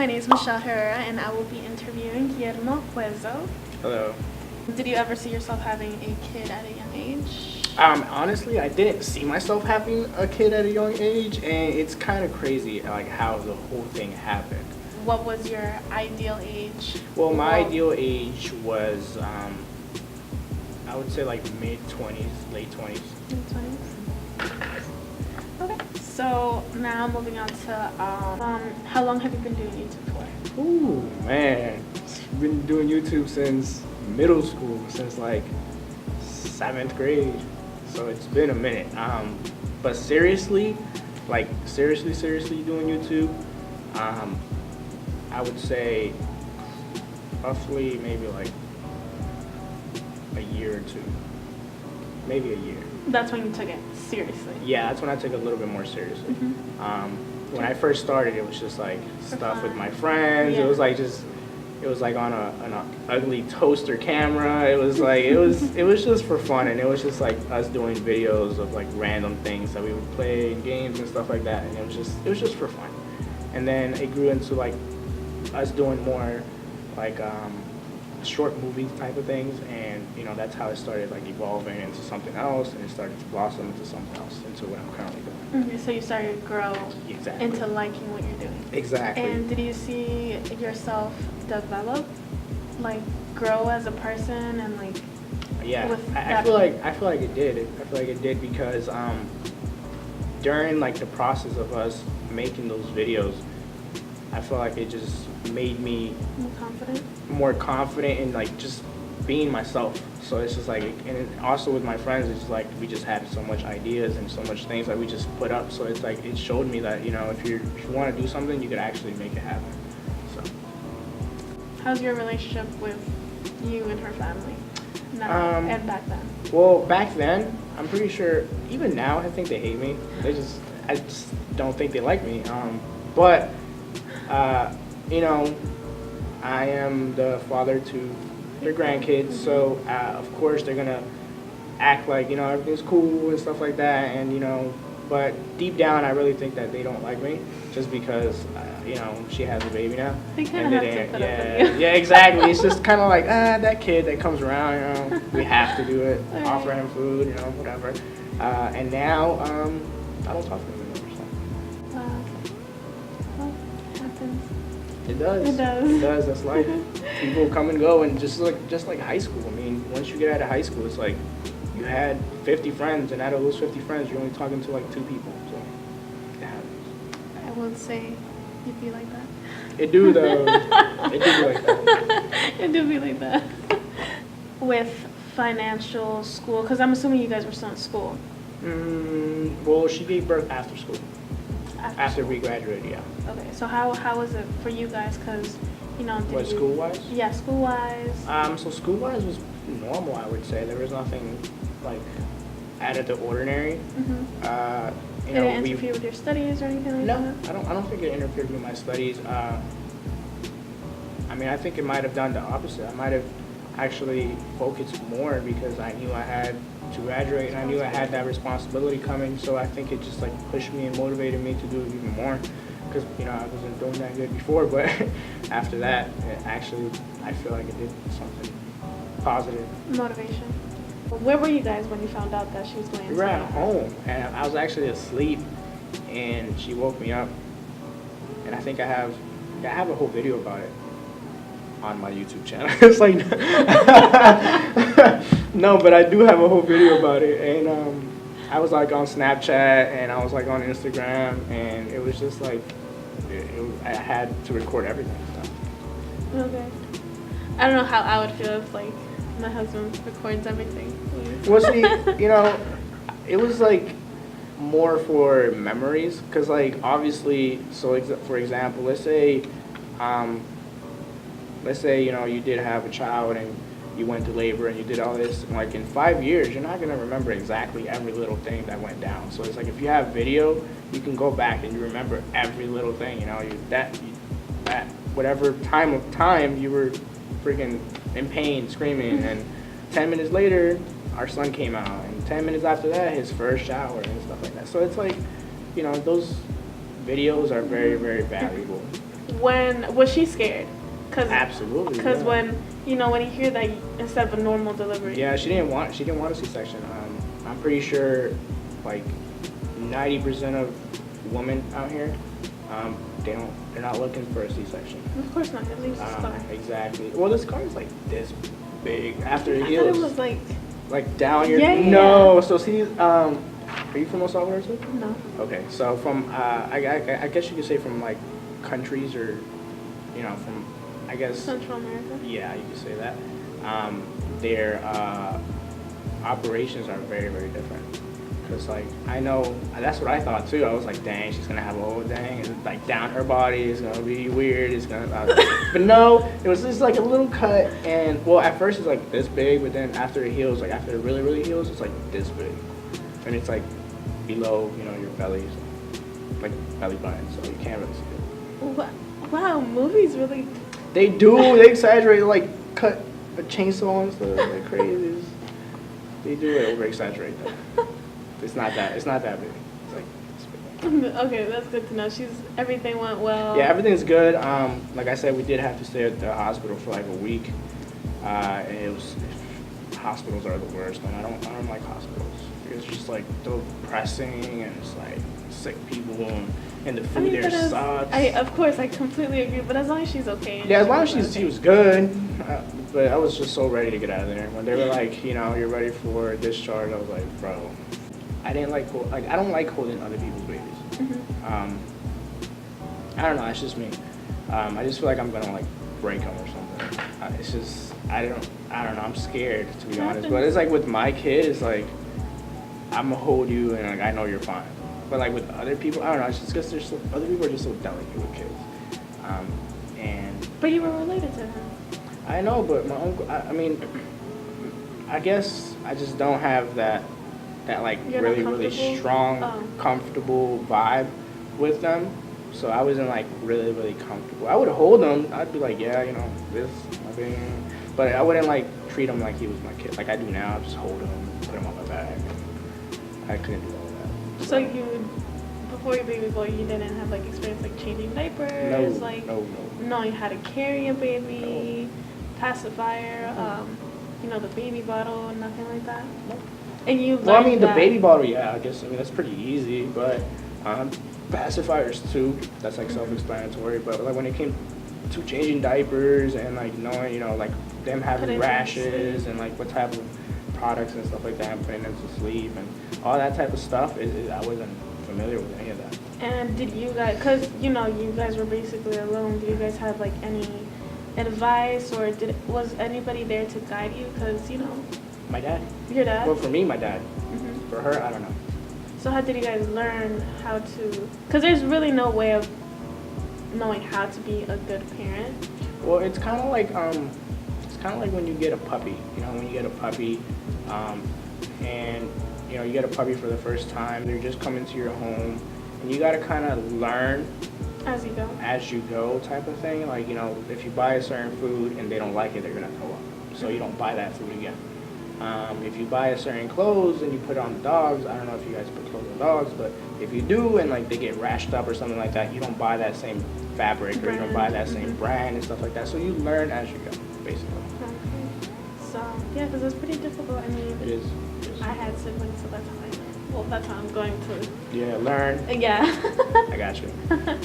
My name is Michelle Herrera, and I will be interviewing Guillermo Puezo. Hello. Did you ever see yourself having a kid at a young age? Honestly, I didn't see myself having a kid at a young age, and it's kind of crazy, like how the whole thing happened. What was your ideal age? Well, my ideal age was, I would say like mid-20s, late 20s. Mid-20s? Okay. So now moving on to how long have you been doing YouTube for? Ooh, man. I've been doing YouTube since middle school, since like 7th grade. So it's been a minute. But seriously, seriously doing YouTube, I would say roughly maybe like a year or two. Maybe a year. That's when you took it seriously. Yeah, that's when I took it a little bit more seriously. Mm-hmm. When I first started, it was just like For stuff fun. with my friends. Yeah. It was like on an ugly toaster camera. It was like it was just for fun, and it was just like us doing videos of like random things that we would play in games and stuff like that. And it was just for fun. And then it grew into like us doing more like short movie type of things, and that's how it started like evolving into something else, and it started to blossom into something else, into what I'm currently doing. Mm-hmm. So you started to grow Exactly. into liking what you're doing. Exactly. And did you see yourself develop, like grow as a person, and like? Yeah, with I that- feel like it did. I feel like it did because during like the process of us making those videos, I feel like it just made me More confident. more confident in like just being myself. So it's just like, and also with my friends, it's like we just had so much ideas and so much things that we just put up. So it's like it showed me that if you want to do something, you could actually make it happen. So How's your relationship with you and her family now and back then? well, back then, I'm pretty sure. Even now, I think they hate me. I just don't think they like me. But I am the father to their grandkids, so of course they're gonna act like everything's cool and stuff like that, and but deep down I really think that they don't like me, just because she has a baby now. They kind of have to put up with you. Yeah, exactly. It's just kind of like that kid that comes around, we have to do it, All offer right. him food, whatever. And now I don't talk to him anymore. So. Well, it happens. It does. It does. It does. That's life. People come and go, and just like high school. I mean, once you get out of high school, it's like you had 50 friends, and out of those 50 friends, you're only talking to like 2 people. So it happens. I won't say you'd be like that. It do though. It do be like that. It do be like that. With financial school, because I'm assuming you guys were still in school. Well, she gave birth after school. After school. we graduated, yeah. Okay, so how was it for you guys? Because did What, you- school-wise? Yeah, school wise. So school-wise was normal, I would say. There was nothing like out of the ordinary. Did it interfere with your studies or anything like No, that? I don't think it interfered with my studies. I mean, I think it might have done the opposite. I might have actually focused more because I knew I had to graduate, and I knew I had that responsibility coming. So I think it just like pushed me and motivated me to do it even more, because I wasn't doing that good before. But after that, I feel like it did something positive. Motivation. Where were you guys when you found out that she was going We to were at home, and I was actually asleep, and she woke me up, and I think I have a whole video about it on my YouTube channel. It's like no, but I do have a whole video about it, and I was like on Snapchat, and I was like on Instagram, and it was just like I had to record everything. So. Okay. I don't know how I would feel if like my husband records everything. Well, see, it was like more for memories, because like obviously, so for example, let's say you did have a child and you went to labor and you did all this, and like in 5 years you're not going to remember exactly every little thing that went down. So it's like if you have video, you can go back and you remember every little thing. That whatever time you were freaking in pain, screaming, and 10 minutes later our son came out, and 10 minutes after that his first shower and stuff like that. So it's like those videos are very, very valuable When was she scared? Absolutely. Because yeah. when when you hear that instead of a normal delivery. Yeah, she didn't want a C-section. I'm pretty sure like 90% of women out here, they're not looking for a C-section. Of course not. It leaves a scar. Exactly. Well, this scar is like this big after it I heals. thought it was like down your. Yeah, yeah, no. yeah. So see, are you from El Salvador too? No. Okay, so from I guess you could say from like countries or from I guess Central America. yeah, you could say that. Their operations are very, very different. Cause like I know that's what I thought too. I was like, dang, she's gonna have a whole dang, and like down her body is gonna be weird. It's gonna, but no, it was just like a little cut, and well, at first it's like this big, but then after it heals, like after it really, really heals, it's like this big, and it's like below, your belly, so, like belly button, so you can't really see it. Wow, movies really. They do. They exaggerate, like cut a chainsaw and stuff like crazy. They do it over exaggerate that. It's not that big. It's like it's big. Okay, that's good to know. Everything went well. Yeah, everything's good. Like I said, we did have to stay at the hospital for like a week. And it was hospitals are the worst, and I don't like hospitals. It's just like depressing, and it's like sick people, and the food there sucks. Of course, I completely agree. But as long as she's okay. Yeah, as long as she was good. But I was just so ready to get out of there. When they were like, you're ready for discharge, I was like, bro, I didn't like I don't like holding other people's babies. Mm-hmm. I don't know. It's just me. I just feel like I'm gonna like break them or something. It's just I don't know. I'm scared to be honest. But it's like with my kid, it's like I'm gonna hold you and like I know you're fine. But like with other people, I don't know. It's just because other people are just so delicate with kids. But you were related to him. I know, but my uncle. I mean, I guess I just don't have that like You're not really strong, comfortable vibe with them. So I wasn't like really, really comfortable. I would hold them. I'd be like, yeah, this my baby. But I wouldn't like treat him like he was my kid. Like I do now. I just hold him, put him on my back. I couldn't do all that. So before your baby boy, you didn't have like experience like changing diapers, No. knowing how to carry a baby, pacifier, the baby bottle, nothing like that. No. And you. Well, I mean, the baby bottle, yeah. I guess that's pretty easy, but pacifiers too. That's like self-explanatory. But like when it came to changing diapers and like knowing, like them having rashes and like what type of products and stuff like that, and putting them to sleep and all that type of stuff, I wasn't familiar with any of that. And did you guys, because you guys were basically alone, did you guys have like any advice, or was anybody there to guide you? Because My dad. Your dad? Well, for me, my dad. Mm-hmm. For her, I don't know. So how did you guys learn how to, because there's really no way of knowing how to be a good parent. Well, it's kind of like when you get a puppy. When you get a puppy, and you get a puppy for the first time, they're just coming to your home, and you got to kind of learn as you go type of thing. Like, if you buy a certain food and they don't like it, they're gonna throw up. So you don't buy that food again. If you buy a certain clothes and you put it on the dogs, I don't know if you guys put clothes on dogs, but if you do and like they get rashed up or something like that, you don't buy that same fabric or you don't buy that same brand and stuff like that. So you learn as you go, basically. Okay. So yeah, because it's pretty difficult. I mean, It is. I had siblings, so that's how I learned. Well, that's how I'm going to. Yeah, learn. Yeah. I got you.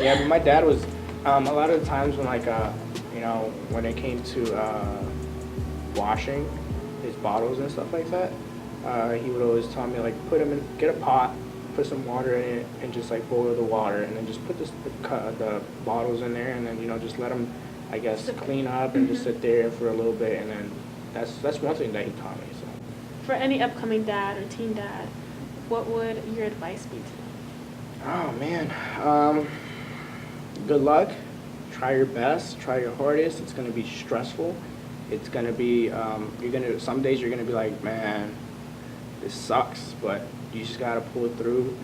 Yeah, but my dad was a lot of the times when like when it came to washing his bottles and stuff like that, he would always tell me like get a pot, put some water in it, and just like boil the water, and then just put the bottles in there, and then just let them, I guess, clean up and just sit there for a little bit, and then that's one thing that he taught me. So. For any upcoming dad or teen dad, what would your advice be to them? Oh man, good luck. Try your best. Try your hardest. It's gonna be stressful. It's gonna be some days you're gonna be like, man, this sucks, but you just gotta pull it through.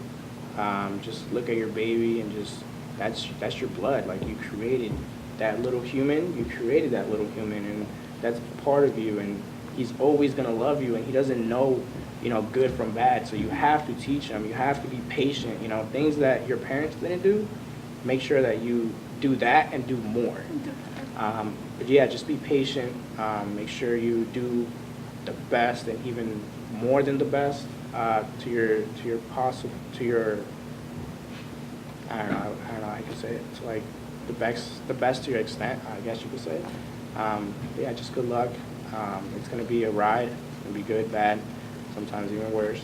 Just look at your baby and just that's your blood. Like you created that little human. You created that little human, and that's part of you. And he's always gonna love you, and he doesn't know good from bad. So you have to teach him. You have to be patient. Things that your parents didn't do, make sure that you do that and do more. But yeah, just be patient. Make sure you do the best and even more than the best to your I don't know how I can say it. It's like the best to your extent, I guess you could say. Yeah, just good luck. It's gonna be a ride. It's gonna be good, bad, sometimes even worse.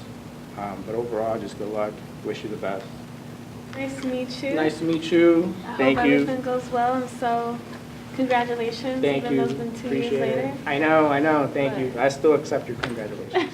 But overall, just good luck. Wish you the best. Nice to meet you. Nice to meet you. Thank Hope you. everything goes well, and so congratulations. Thank even you. though it's been 2 years Appreciate later. it. I know. Thank But- you. I still accept your congratulations.